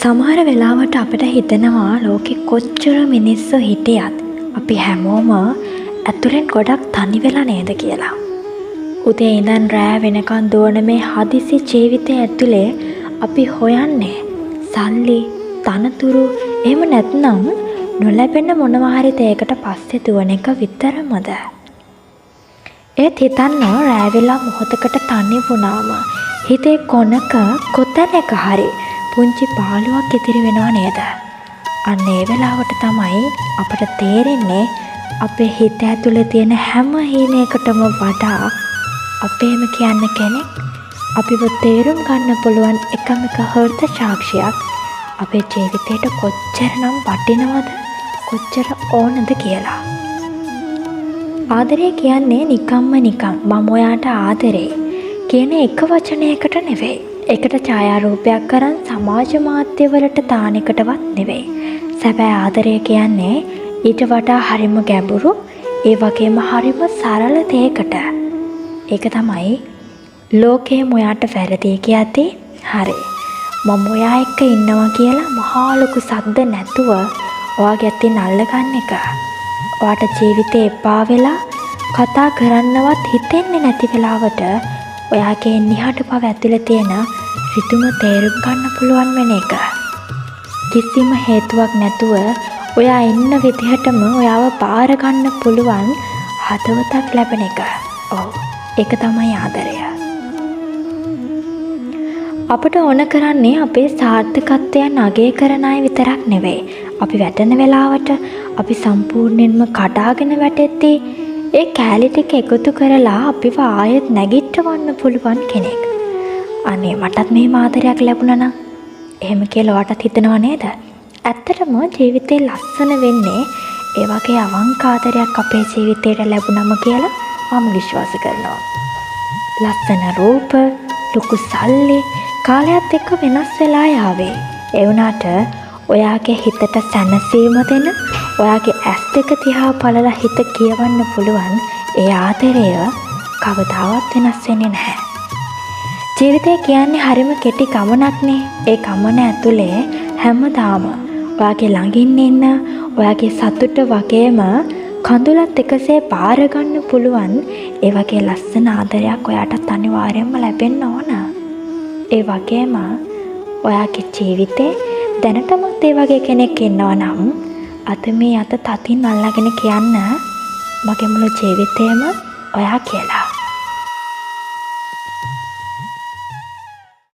සමහර වෙලාවට අපිට හිතෙනවා ලෝකෙ කොච්චර මිනිස්සු හිටියත් අපි හැමෝම ඇතුලෙන් ගොඩක් තනි වෙලා නේද කියලා. උදේ ඉඳන් රෑ වෙනකන් දුවන මේ හදිසි ජීවිතය ඇතුලේ අපි හොයන්නේ සල්ලි, තනතුරු, එහෙම නැත්නම් නොලැබෙන මොනවා හරි දෙයකට පස්සේ දුවන එක විතරමද? ඒත් හිතන්න රෑ වෙලා මොහොතකට තනි වුණාම හිතේ කොනක කොතැනක හරි පුංචි පාළුවක් ඉතිරි වෙනව නේද? අන්න ඒ වෙලාවට තමයි අපට තේරෙන්නේ අපේ හිත ඇතුලේ තියෙන හැම හීනයකටම වඩා අපේම කියන්න කෙනෙක් අපිව තේරුම් ගන්න පුළුවන් එකම එක හෘද සාක්ෂියක් අපේ ජීවිතේට කොච්චරනම් වටිනවද, කොච්චර ඕනද කියලා. ආදරය කියන්නේ නිකම්ම නිකම් මම ඔයාට ආදරේ කියන එක වචනයකට නෙවෙයි. ඒකට ඡායාරූපයක් කරන් සමාජ මාධ්‍යවලට දාන එකටවත් නෙවෙයි. සැබෑ ආදරය කියන්නේ ඊට වඩා හරිම ගැඹුරු, ඒ වගේම හරිම සරල දෙයකට. ඒක තමයි ලෝකේ මොයාට වැරදි කියති හරි. මම ඔයා එක්ක ඉන්නවා කියලා මහා ලොකු සද්ද නැතුව ඔයාගේ අතින් අල්ලගන්න එක. ඔයාට ජීවිතේ එපා වෙලා කතා කරන්නවත් හිතෙන්නේ නැති වෙලාවට ඔයාගේ නිහඬ බව ඇතුලේ තියෙන රිදුම තේරුම් ගන්න පුළුවන් වෙන එක. කිසිම හේතුවක් නැතුව ඔයා ඉන්න විදිහටම ඔයාව බාර ගන්න පුළුවන් හදවතක් ලැබෙන එක. ඔව්, ඒක තමයි ආදරය. අපට ඕන කරන්නේ අපේ සාර්ථකත්වයන් අගය කරන අය විතරක් නෙවෙයි. අපි වැටෙන වෙලාවට අපි සම්පූර්ණයෙන්ම කඩාගෙන වැටෙද්දී ඒ කැලි ටික එකතු කරලා අපිව ආයෙත් නැගිටවන්න පුළුවන් කෙනෙක්. අනේ මටත් මේ ආදරයක් ලැබුණා නම් එහෙම කියලා ඔයාටත් හිතෙනව නේද? ඇත්තටම ජීවිතේ ලස්සන වෙන්නේ ඒ වගේ අවංක ආදරයක් අපේ ජීවිතේට ලැබුණම කියලා මම විශ්වාස කරනවා. ලස්සන රූප, ලොකු සල්ලි කාලයත් එක්ක වෙනස් වෙලා යාවේ. ඒ වුණාට ඔයාගේ හිතට සැනසීම දෙන, ඔයාගේ ඇස් දෙක දිහා බලලා හිත කියවන්න පුළුවන් ඒ ආදරය කවදාවත් වෙනස් වෙන්නේ නැහැ. ජීවිතය කියන්නේ හරිම කෙටි ගමනක්නේ. ඒ ගමන ඇතුලේ හැමදාම ඔයාගේ ළඟින් ඉන්න, ඔයාගේ සතුට වගේම කඳුලත් එකසේ බාර ගන්න පුළුවන් ඒ වගේ ලස්සන ආදරයක් ඔයාටත් අනිවාර්යයෙන්ම ලැබෙන්න ඕන. ඒ වගේම ඔයාගේ ජීවිතේ දැනටමත් ඒ වගේ කෙනෙක් ඉන්නවා නම් අද මේ අත තතින් අල්ලගෙන කියන්න මගේ මුළු ජීවිතේම ඔයා කියලා.